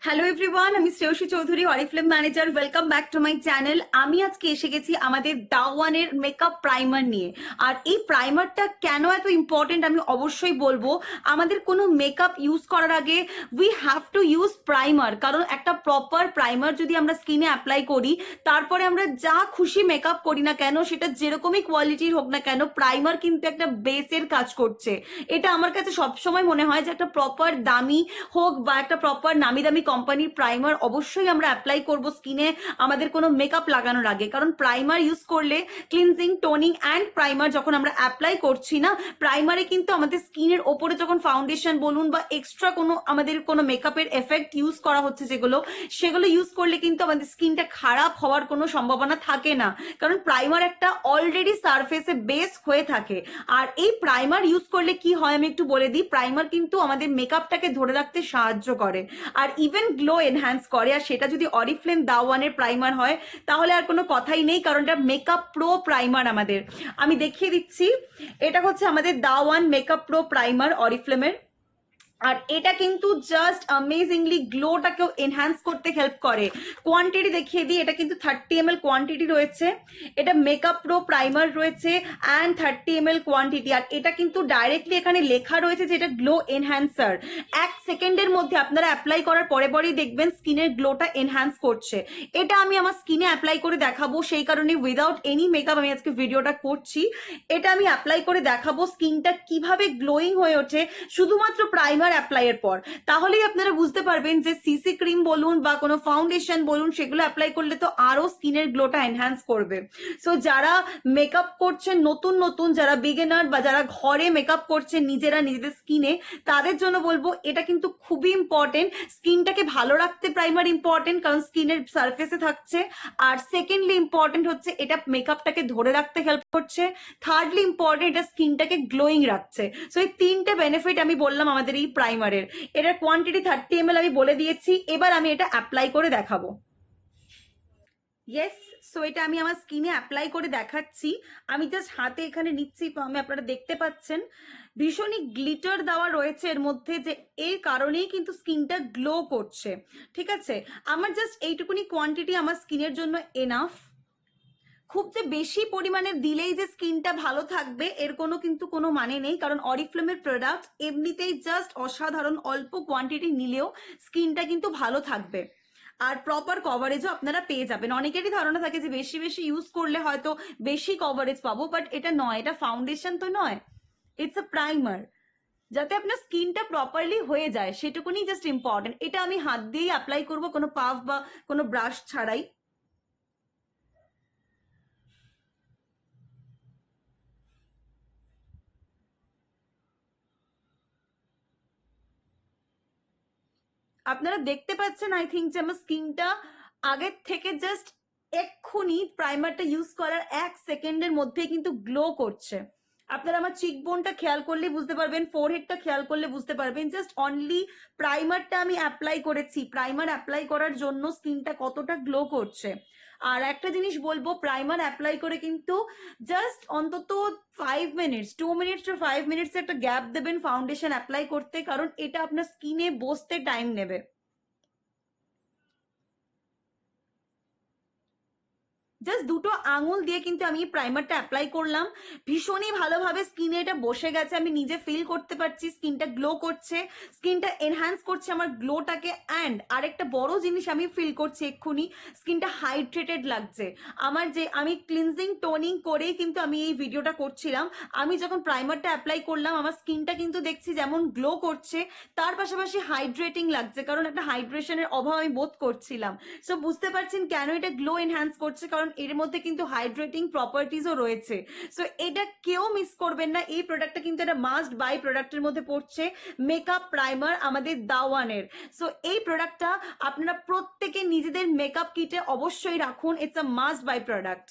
Hello everyone, আমি Shreyasi Chowdhury, Oriflame manager. Welcome back to my channel. আমি আজকে এসে গেছি আমাদের দাওয়ানের মেকআপ প্রাইমার নিয়ে। আর এই প্রাইমারটা কেন এত ইম্পর্টেন্ট আমি অবশ্যই বলবো। আমাদের কোনো মেকআপ ইউজ করার আগে we have to use primer, কারণ একটা প্রপার প্রাইমার যদি আমরা স্কিনে অ্যাপ্লাই করি, তারপরে আমরা যা খুশি মেকআপ করি না কেন, সেটা যেরকমই কোয়ালিটির হোক না কেন, প্রাইমার কিন্তু একটা বেসের কাজ করছে। এটা আমার কাছে সবসময় মনে হয় যে একটা প্রপার দামি হোক বা একটা প্রপার নামি দামি কোম্পানির প্রাইমার অবশ্যই আমরা অ্যাপ্লাই করব স্কিনে আমাদের কোনো মেকআপ লাগানোর আগে। কারণ প্রাইমার ইউজ করলে ক্লিনজিং, টোনিং অ্যান্ড প্রাইমার যখন আমরা অ্যাপ্লাই করছি না, প্রাইমারে কিন্তু আমাদের স্কিনের ওপরে যখন ফাউন্ডেশন বলুন বা এক্সট্রা কোনো আমাদের কোনো মেকআপের এফেক্ট ইউজ করা হচ্ছে সেগুলো ইউজ করলে কিন্তু আমাদের স্কিনটা খারাপ হওয়ার কোনো সম্ভাবনা থাকে না, কারণ প্রাইমার একটা অলরেডি সারফেসে বেস হয়ে থাকে। আর এই প্রাইমার ইউজ করলে কি হয় আমি একটু বলে দিই। প্রাইমার কিন্তু আমাদের মেকআপটাকে ধরে রাখতে সাহায্য করে আর ইভেন গ্লো এনহ্যান্স করে। আর সেটা যদি অরিফ্লেম দাওয়ানের প্রাইমার হয় তাহলে আর কোনো কথাই নেই, কারণ এটা মেকআপ প্রো প্রাইমার আমাদের। আমি দেখিয়ে দিচ্ছি, এটা হচ্ছে আমাদের দাওয়ান মেকআপ প্রো প্রাইমার অরিফ্লেমের। আর এটা কিন্তু জাস্ট অ্যামেজিংলি গ্লোটাকেও এনহ্যান্স করতে হেল্প করে। কোয়ান্টিটি দেখিয়ে দিই, এটা কিন্তু 30 ml কোয়ান্টিটি রয়েছে। এটা মেকআপ প্রো প্রাইমার রয়েছে অ্যান্ড 30 ml কোয়ান্টিটি। আর এটা কিন্তু ডাইরেক্টলি এখানে লেখা রয়েছে যে এটা গ্লো এনহ্যান্সার। 1 সেকেন্ডের মধ্যে আপনারা অ্যাপ্লাই করার পরে পরেই দেখবেন স্কিনের গ্লোটা এনহ্যান্স করছে। এটা আমি আমার স্কিনে অ্যাপ্লাই করে দেখাবো, সেই কারণে উইদাউট এনি মেকআপ আমি আজকে ভিডিওটা করছি। এটা আমি অ্যাপ্লাই করে দেখাবো স্কিনটা কিভাবে গ্লোয়িং হয়ে ওঠে শুধুমাত্র প্রাইমার অ্যাপ্লাইয়ের পর। তাহলেই আপনারা বুঝতে পারবেন যে সিসি ক্রিম বলুন বা কোনো ফাউন্ডেশন বলুন, সেগুলো অ্যাপ্লাই করলে তো আরো স্কিনের গ্লোটা এনহ্যান্স করবে। সো যারা মেকআপ করছেন নতুন নতুন, যারা বিগিনার বা যারা ঘরে মেকআপ করছেন নিজেরা নিজেদের স্কিনে, তাদের জন্য বলবো এটা কিন্তু খুবই ইম্পর্টেন্ট। স্কিনটাকে ভালো রাখতে প্রাইমার ইম্পর্টেন্ট, কারণ স্কিনের সারফেসে থাকছে। আর সেকেন্ডলি ইম্পর্টেন্ট হচ্ছে এটা মেকআপটাকে ধরে রাখতে হেল্প করছে। থার্ডলি ইম্পর্টেন্ট, এটা স্কিনটাকে গ্লোয়িং রাখছে। সো এই তিনটে বেনিফিট আমি বললাম আমাদের এই প্রাইমারের। এটার কোয়ান্টিটি 30 ml আমি বলে দিয়েছি। এবার আমি এটা অ্যাপ্লাই করে দেখাবো। ইয়েস, সো এটা আমি আমার স্কিনে অ্যাপ্লাই করে দেখাচ্ছি। আমি জাস্ট হাতে এখানে নিচ্ছি, আমি আপনারা দেখতে পাচ্ছেন ভীষণই গ্লিটার দেওয়া রয়েছে এর মধ্যে, যে এই কারণেই কিন্তু স্কিনটা গ্লো করছে। ঠিক আছে, আমার জাস্ট এইটুকুনি কোয়ান্টিটি আমার স্কিনের জন্য এনাফ। খুব যে বেশি পরিমাণে দিলেই যে স্কিনটা ভালো থাকবে এর কিন্তু কোনো মানে নেই, কারণ অরিফ্লেমের প্রোডাক্ট এমনিতেই জাস্ট অসাধারণ। অল্প কোয়ান্টিটি নিলেও স্কিনটা কিন্তু ভালো থাকবে আর প্রপার কভারেজও আপনারা পেয়ে যাবেন। অনেকেরই ধারণা থাকে যে বেশি বেশি ইউজ করলে হয়তো বেশি কভারেজ পাবো, বাট এটা নয়। এটা ফাউন্ডেশন তো নয়, ইটস আ প্রাইমার। যাতে আপনার স্কিনটা প্রপারলি হয়ে যায় সেটুকুনি জাস্ট ইম্পর্টেন্ট। এটা আমি হাত দিয়েই অ্যাপ্লাই করবো, কোনো পাফ বা কোনো ব্রাশ ছাড়াই। আপনারা দেখতে পাচ্ছেন আই থিঙ্ক যে আমার স্কিনটা আগের থেকে জাস্ট এক্ষুনি প্রাইমারটা ইউজ করার 1 সেকেন্ডের মধ্যেই কিন্তু গ্লো করছে। আপনারা আমার চিকবোনটা খেয়াল করলে বুঝতে পারবেন, ফোরহেডটা খেয়াল করলে বুঝতে পারবেন, জাস্ট অনলি প্রাইমারটা আমি অ্যাপ্লাই করেছি। প্রাইমার অ্যাপ্লাই করার জন্য স্কিনটা কতটা গ্লো করছে। আর একটা জিনিস বলবো, প্রাইমার অ্যাপ্লাই করে কিন্তু জাস্ট অন্তত 5 মিনিটস, 2 মিনিটস টু 5 মিনিটস একটা গ্যাপ দেবেন ফাউন্ডেশন অ্যাপ্লাই করতে, কারণ এটা আপনার স্কিনে বসতে টাইম নেবে। জাস্ট দুটো আঙুল দিয়ে কিন্তু আমি প্রাইমারটা অ্যাপ্লাই করলাম। ভীষণই ভালোভাবে স্কিনে এটা বসে গেছে, আমি নিজে ফিল করতে পারছি স্কিনটা গ্লো করছে, স্কিনটা এনহ্যান্স করছে আমার গ্লোটাকে। অ্যান্ড আরেকটা বড় জিনিস আমি ফিল করছি এক্ষুনি, স্কিনটা হাইড্রেটেড লাগছে আমার। যে আমি ক্লিনজিং টোনিং করেই কিন্তু আমি এই ভিডিওটা করছিলাম। আমি যখন প্রাইমারটা অ্যাপ্লাই করলাম আমার স্কিনটা কিন্তু দেখছি যেমন গ্লো করছে, তার পাশাপাশি হাইড্রেটিং লাগছে, কারণ একটা হাইড্রেশনের অভাব আমি বোধ করছিলাম। সো বুঝতে পারছেন কেন এটা গ্লো এনহ্যান্স করছে, কারণ এর মধ্যে কিন্তু হাইড্রেটিং প্রপার্টিজও রয়েছে। সো এটা কেউ মিস করবেন না, এই প্রোডাক্টটা কিন্তু একটা মাস্ট বাই প্রোডাক্টের মধ্যে পড়ছে, মেকআপ প্রাইমার আমাদের দাওয়ানের। সো এই প্রোডাক্টটা আপনারা প্রত্যেকে নিজেদের মেকআপ কিটে অবশ্যই রাখুন, it's a must by product.